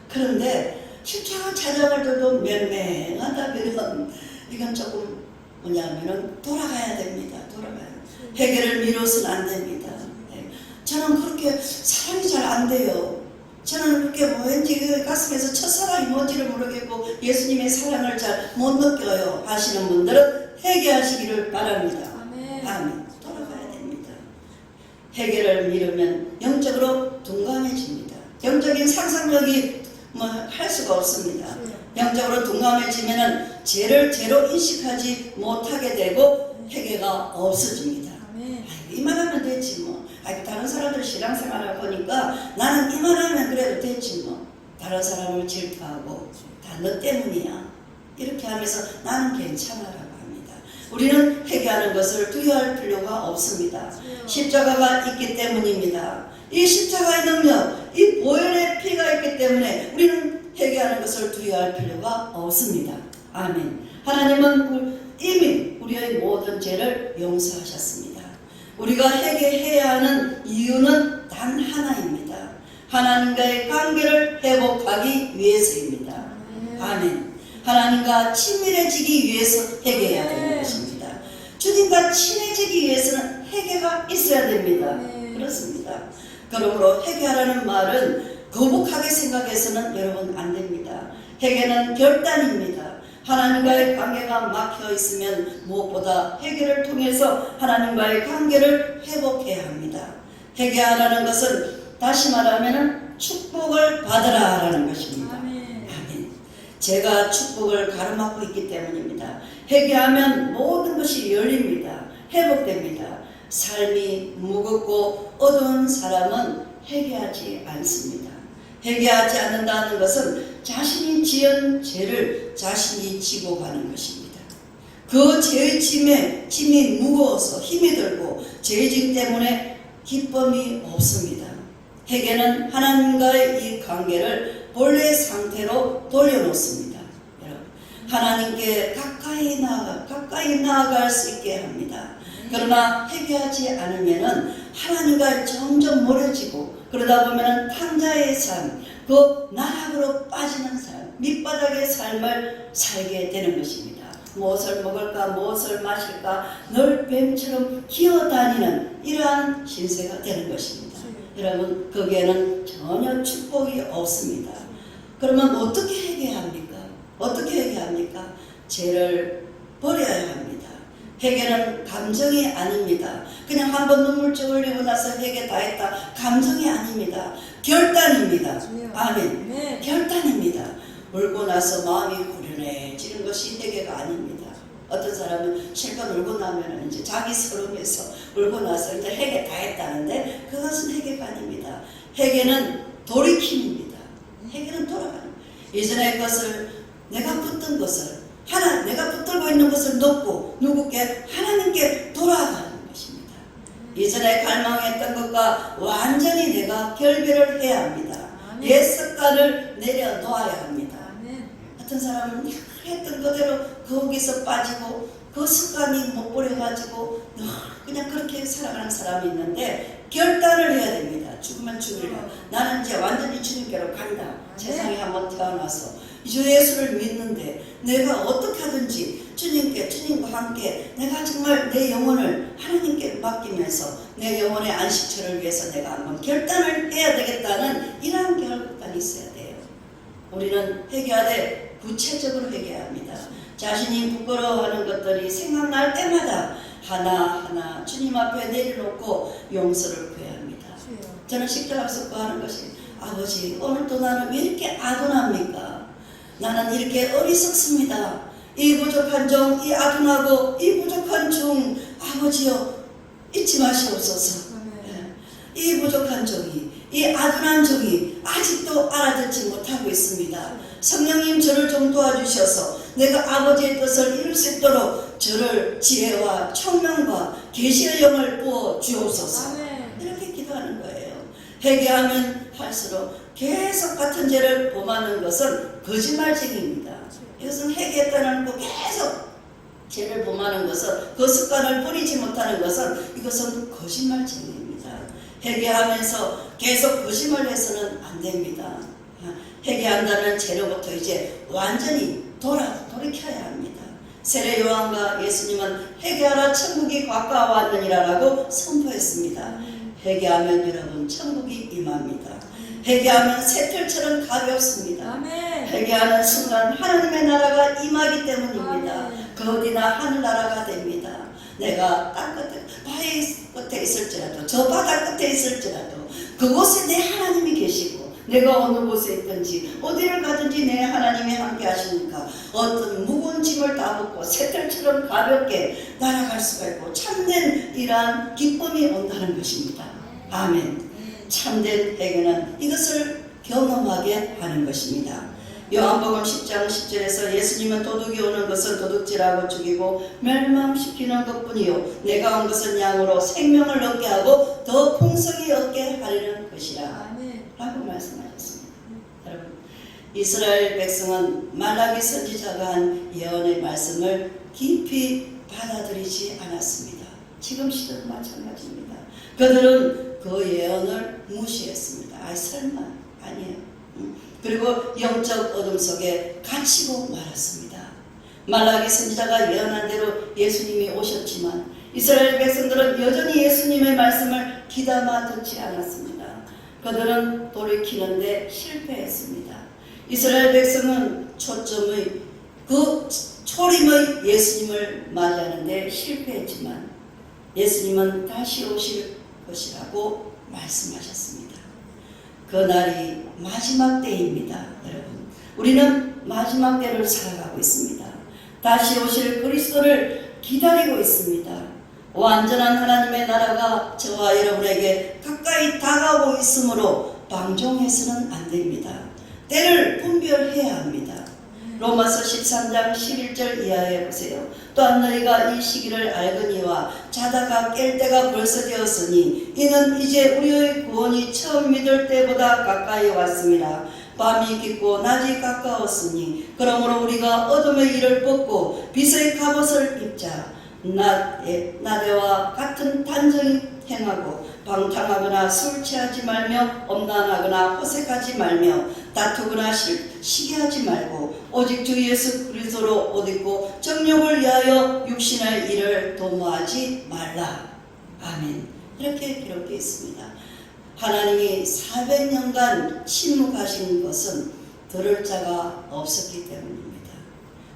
그런데 십자가 찬양을 들어도 맹맹하다 그런 이건 조금 뭐냐면은 돌아가야 됩니다. 돌아가야. 회개를 미뤄서는 안 됩니다. 저는 그렇게 사랑이 잘 안 돼요. 저는 그렇게 왠지 가슴에서 첫사랑이 뭔지를 모르겠고 예수님의 사랑을 잘 못 느껴요 하시는 분들은 회개하시기를 바랍니다. 아멘. 돌아가야 됩니다. 회개를 미루면 영적으로 둔감해집니다. 영적인 상상력이 할 수가 없습니다. 영적으로 둔감해지면은 죄를 죄로 인식하지 못하게 되고 회개가 없어집니다. 이만하면 됐지 뭐. 다른 사람들 신앙생활을 보니까 나는 이만하면 그래도 됐지 뭐. 다른 사람을 질투하고 다 너 때문이야. 이렇게 하면서 나는 괜찮아라고 합니다. 우리는 회개하는 것을 두려워할 필요가 없습니다. 십자가가 있기 때문입니다. 이 십자가의 능력, 이 보혈의 피가 있기 때문에 우리는 회개하는 것을 두려워할 필요가 없습니다. 아멘. 하나님은 이미 우리의 모든 죄를 용서하셨습니다. 우리가 회개해야 하는 이유는 단 하나입니다. 하나님과의 관계를 회복하기 위해서입니다. 아멘. 하나님과 친밀해지기 위해서 회개해야 되는 것입니다. 주님과 친해지기 위해서는 회개가 있어야 됩니다. 그렇습니다. 그러므로 회개하라는 말은 거북하게 생각해서는 여러분 안 됩니다. 회개는 결단입니다. 하나님과의 관계가 막혀 있으면 무엇보다 회개를 통해서 하나님과의 관계를 회복해야 합니다. 회개하라는 것은 다시 말하면 축복을 받으라라는 것입니다. 아멘. 제가 축복을 가로막고 있기 때문입니다. 회개하면 모든 것이 열립니다. 회복됩니다. 삶이 무겁고 어두운 사람은 회개하지 않습니다. 회개하지 않는다는 것은 자신이 지은 죄를 자신이 지고 가는 것입니다. 그 죄의 짐이 무거워서 힘이 들고 죄짐 때문에 기쁨이 없습니다. 회개는 하나님과의 이 관계를 본래 상태로 돌려놓습니다. 여러분, 하나님께 가까이 나아갈 수 있게 합니다. 그러나 회개하지 않으면은 하나님과 점점 멀어지고 그러다 보면은 탕자의 삶, 그 나락으로 빠지는 삶, 밑바닥의 삶을 살게 되는 것입니다. 무엇을 먹을까, 무엇을 마실까, 늘 뱀처럼 기어다니는 이러한 신세가 되는 것입니다. 여러분, 거기에는 전혀 축복이 없습니다. 그러면 어떻게 회개해야 합니까? 어떻게 회개해야 합니까? 죄를 버려야 합니다. 회개는 감정이 아닙니다. 그냥 한번 눈물쭉 흘리고 나서 회개 다 했다. 감정이 아닙니다. 결단입니다. 아멘. 결단입니다. 울고 나서 마음이 후련해지는 것이 회개가 아닙니다. 어떤 사람은 실컷 울고 나면 이제 자기 서름에서 울고 나서 이제 회개 다 했다는데 그것은 회개가 아닙니다. 회개는 돌이킴입니다. 회개는 돌아가는 이전의 것을 내가 붙든 것을 내가 붙들고 있는 것을 놓고 누구께 하나님께 돌아가는 것입니다. 이전에 갈망했던 것과 완전히 내가 결별을 해야 합니다. 옛 습관을 내려놓아야 합니다. 어떤 사람은 했던 그대로 거기서 빠지고 그 습관이 못 버려가지고 그냥 그렇게 살아가는 사람이 있는데 결단을 해야 됩니다. 죽으면 죽으리라. 나는 이제 완전히 주님께로 간다. 세상에 한번 태어나서 주 예수를 믿는데 내가 어떻게 하든지 주님과 함께 내가 정말 내 영혼을 하나님께 맡기면서 내 영혼의 안식처를 위해서 내가 한번 결단을 해야 되겠다는 이러한 결단이 있어야 돼요. 우리는 회개하되 구체적으로 회개해야 합니다. 자신이 부끄러워하는 것들이 생각날 때마다 하나하나 주님 앞에 내려놓고 용서를 구해야 합니다. 저는 식당에서 구하는 것이 아버지 오늘도 나는 왜 이렇게 아둔합니까? 나는 이렇게 어리석습니다. 이 부족한 종, 이 아둔하고 이 부족한 종 아버지여 잊지 마시옵소서. 이 부족한 종이 이 아둔한 종이 아직도 알아듣지 못하고 있습니다. 성령님 저를 좀 도와주셔서 내가 아버지의 뜻을 이룰 수 있도록 저를 지혜와 총명과 계시의 영을 부어 주옵소서. 이렇게 기도하는 거예요. 회개하면 할수록 계속 같은 죄를 범하는 것은 거짓말쟁이입니다. 이것은 회개했다는 거 계속 죄를 범하는 것은 그 습관을 버리지 못하는 것은 이것은 거짓말쟁이입니다. 회개하면서 계속 거짓말을 해서는 안 됩니다. 회개한다는 죄로부터 이제 완전히 돌이켜야 합니다. 세례 요한과 예수님은 회개하라 천국이 가까워왔느니라라고 선포했습니다. 회개하면 여러분 천국이 임합니다. 회개하면 새털처럼 가볍습니다. 회개하는 순간 하나님의 나라가 임하기 때문입니다. 그 어디나 하늘나라가 됩니다. 내가 땅 끝에 바위 끝에 있을지라도 저 바다 끝에 있을지라도 그곳에 내 하나님이 계시고 내가 어느 곳에 있든지 어디를 가든지 내 하나님이 함께 하시니까 어떤 무거운 짐을 다 벗고 새털처럼 가볍게 날아갈 수가 있고 참된 이러한 기쁨이 온다는 것입니다. 아멘. 참된 회개는 이것을 경험하게 하는 것입니다. 요한복음 10장 10절에서 예수님은 도둑이 오는 것을 도둑질하고 죽이고 멸망시키는 것뿐이요 내가 온 것은 양으로 생명을 얻게 하고 더 풍성히 얻게 하려는 것이라 라고 말씀하셨습니다. 여러분 이스라엘 백성은 말라기 선지자가 한 예언의 말씀을 깊이 받아들이지 않았습니다. 지금 시대도 마찬가지입니다. 그들은 그 예언을 무시했습니다. 설마 아니에요. 그리고 영적 어둠 속에 갇히고 말았습니다. 말라기 선지자가 예언한 대로 예수님이 오셨지만 이스라엘 백성들은 여전히 예수님의 말씀을 귀담아 듣지 않았습니다. 그들은 돌이키는데 실패했습니다. 이스라엘 백성은 초점의 그 초림의 예수님을 맞이하는데 실패했지만 예수님은 다시 오실 것이라고 말씀하셨습니다. 그날이 마지막 때입니다. 여러분 우리는 마지막 때를 살아가고 있습니다. 다시 오실 그리스도를 기다리고 있습니다. 완전한 하나님의 나라가 저와 여러분에게 가까이 다가오고 있으므로 방종해서는 안 됩니다. 때를 분별해야 합니다. 로마서 13장 11절 이하에 보세요. 또한 너희가 이 시기를 알거니와 자다가 깰 때가 벌써 되었으니 이는 이제 우리의 구원이 처음 믿을 때보다 가까이 왔습니다. 밤이 깊고 낮이 가까웠으니 그러므로 우리가 어둠의 일을 벗고 빛의 갑옷을 입자. 낮에와 같은 단정히 행하고 방탕하거나 술 취하지 말며 엄란하거나 호색하지 말며 다투거나 시기하지 말고 오직 주 예수 그리스도로 옷 입고 정욕을 위하여 육신의 일을 도모하지 말라. 아멘. 이렇게 기록되어 있습니다. 하나님이 400년간 침묵하신 것은 들을 자가 없었기 때문입니다.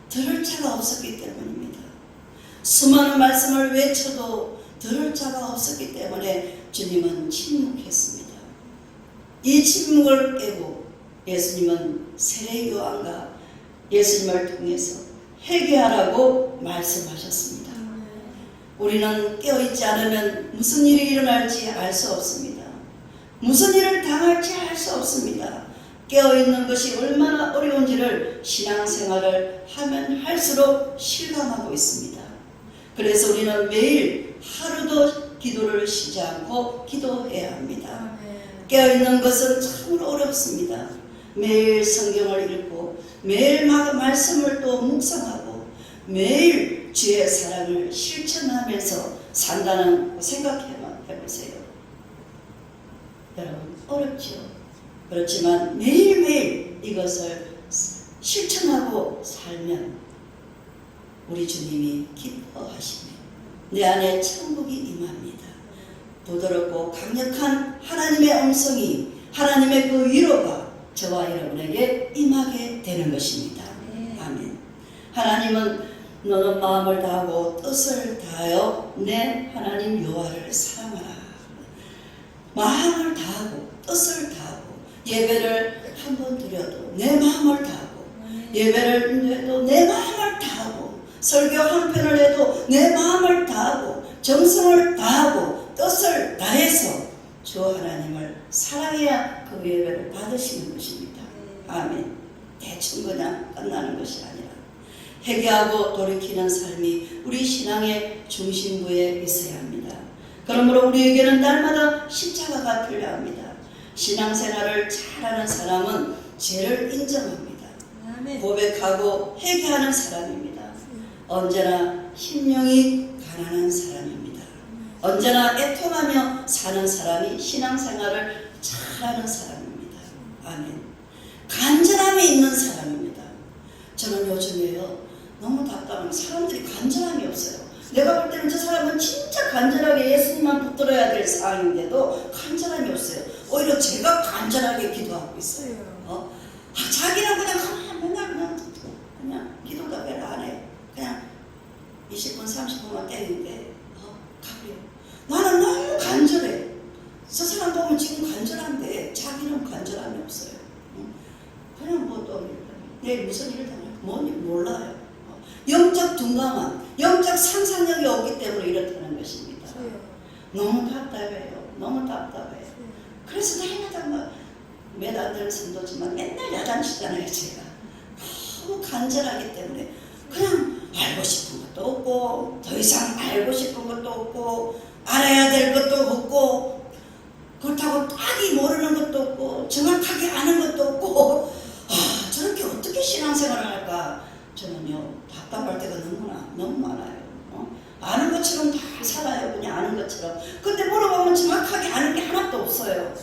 들을 자가 없었기 때문입니다. 수많은 말씀을 외쳐도 들을 자가 없었기 때문에 주님은 침묵했습니다. 이 침묵을 깨고 예수님은 세례 요한과 예수님을 통해서 회개하라고 말씀하셨습니다. 우리는 깨어있지 않으면 무슨 일이 일어날지 알 수 없습니다. 무슨 일을 당할지 알 수 없습니다. 깨어있는 것이 얼마나 어려운지를 신앙생활을 하면 할수록 실감하고 있습니다. 그래서 우리는 매일 하루도 기도를 쉬지 않고 기도해야 합니다. 깨어있는 것은 참으로 어렵습니다. 매일 성경을 읽고 매일 말씀을 또 묵상하고 매일 주의 사랑을 실천하면서 산다는 생각해보세요. 여러분 어렵죠. 그렇지만 매일매일 이것을 실천하고 살면 우리 주님이 기뻐하시며 내 안에 천국이 임합니다. 부드럽고 강력한 하나님의 음성이 하나님의 그 위로가 저와 여러분에게 임하게 되는 것입니다. 아멘. 하나님은 너는 마음을 다하고 뜻을 다하여 내 하나님 여호와를 사랑하라. 마음을 다하고 뜻을 다하고 예배를 한 번 드려도 내 마음을 다하고 예배를 해도 내 마음을 다하고 설교 한 편을 해도 내 마음을 다하고 정성을 다하고 뜻을 다해서 주 하나님을 사랑해야 그 예배를 받으시는 것입니다. 아멘. 대충 그냥 끝나는 것이 아니라 회개하고 돌이키는 삶이 우리 신앙의 중심부에 있어야 합니다. 그러므로 우리에게는 날마다 십자가가 필요합니다. 신앙생활을 잘하는 사람은 죄를 인정합니다. 고백하고 회개하는 사람입니다. 언제나 심령이 가난한 사람입니다. 언제나 애통하며 사는 사람이 신앙생활을 잘하는 사람입니다. 아멘. 간절함이 있는 사람입니다. 저는 요즘에요 너무 답답한 사람들이 간절함이 없어요. 내가 볼 때는 저 사람은 진짜 간절하게 예수님만 붙들어야 될 상황인데도 간절함이 없어요. 오히려 제가 간절하게 기도하고 있어요. 자기는 그냥 그냥 기도도 별로 안 해요. 그냥 20분 30분만 때리는데 가버려. 나는 너무 간절해. 저 사람 보면 지금 간절한데 자기는 간절함이 없어요. 그냥 뭐 또 내일 무슨 일을 당할까 뭔지 몰라요. 영적 둔감함, 영적 상상력이 없기 때문에 이렇다는 것입니다. 너무 답답해요. 너무 답답해요. 그래서 날마다 몇 안 되는 선도지만 맨날 야단치잖아요. 제가 너무 간절하기 때문에 그냥 알고 싶은 것도 없고 더 이상 알고 싶은 것도 없고 알아야 될 것도 없고 그렇다고 딱히 모르는 것도 없고 정확하게 아는 것도 없고 저렇게 어떻게 신앙생활을 할까. 저는요 답답할 때가 너무 많아요. 아는 것처럼 다 살아요. 그냥 아는 것처럼. 근데 물어보면 정확하게 아는 게 하나도 없어요.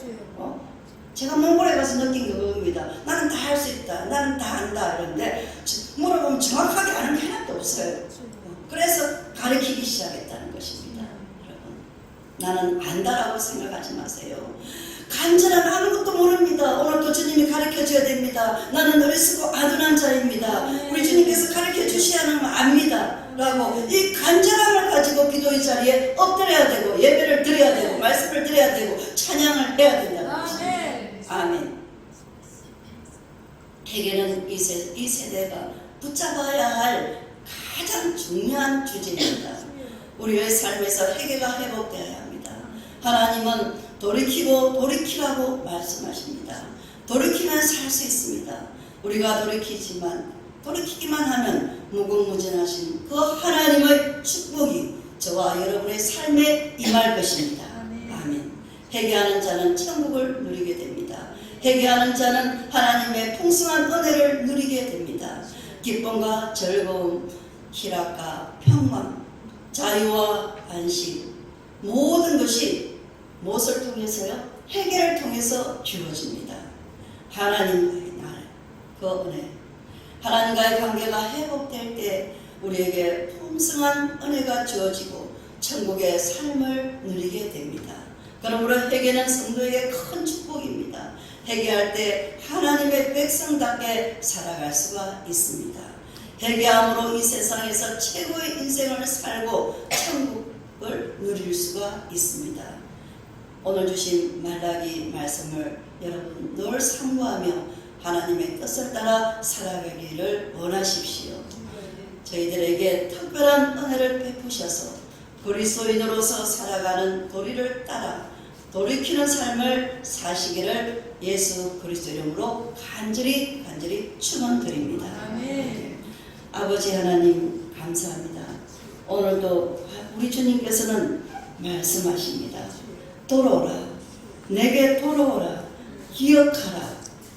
제가 몽골에 가서 느낀 게 그겁니다. 나는 다 할 수 있다. 나는 다 안다. 이런데 물어보면 정확하게 아는 게 하나도 없어요. 그래서 가르치기 시작했다는 것입니다. 여러분, 나는 안다라고 생각하지 마세요. 간절한 아무것도 모릅니다. 오늘도 주님이 가르쳐줘야 됩니다. 나는 어리석고 아둔한 자입니다. 우리 주님께서 가르쳐주셔야 하는 걸 압니다. 라고 이 간절함을 가지고 기도의 자리에 엎드려야 되고 예배를 드려야 되고 말씀을 드려야 되고 찬양을 해야 된다는 것입니다. 아멘. 회개는 이 세대가 붙잡아야 할 가장 중요한 주제입니다. 우리의 삶에서 회개가 회복되어야 합니다. 하나님은 돌이키라고 말씀하십니다. 돌이키면 살 수 있습니다. 우리가 돌이키기만 하면 무궁무진하신 그 하나님의 축복이 저와 여러분의 삶에 임할 것입니다. 아멘. 회개하는 자는 천국을 누리게 됩니다. 회개하는 자는 하나님의 풍성한 은혜를 누리게 됩니다. 기쁨과 즐거움, 희락과 평강, 자유와 안식, 모든 것이 무엇을 통해서요? 회개를 통해서 주어집니다. 하나님과의 그 은혜, 하나님과의 관계가 회복될 때 우리에게 풍성한 은혜가 주어지고 천국의 삶을 누리게 됩니다. 그러므로 회개는 성도에게 큰 축복입니다. 회개할 때 하나님의 백성답게 살아갈 수가 있습니다. 회개함으로 이 세상에서 최고의 인생을 살고 천국을 누릴 수가 있습니다. 오늘 주신 말라기 말씀을 여러분 늘 상고하며 하나님의 뜻을 따라 살아가기를 원하십시오. 저희들에게 특별한 은혜를 베푸셔서 그리스도인으로서 살아가는 도리를 따라 돌이키는 삶을 사시기를 예수 그리스도 이름으로 간절히 축원드립니다. 아버지 하나님 감사합니다. 오늘도 우리 주님께서는 말씀하십니다. 돌아오라, 내게 돌아오라, 기억하라.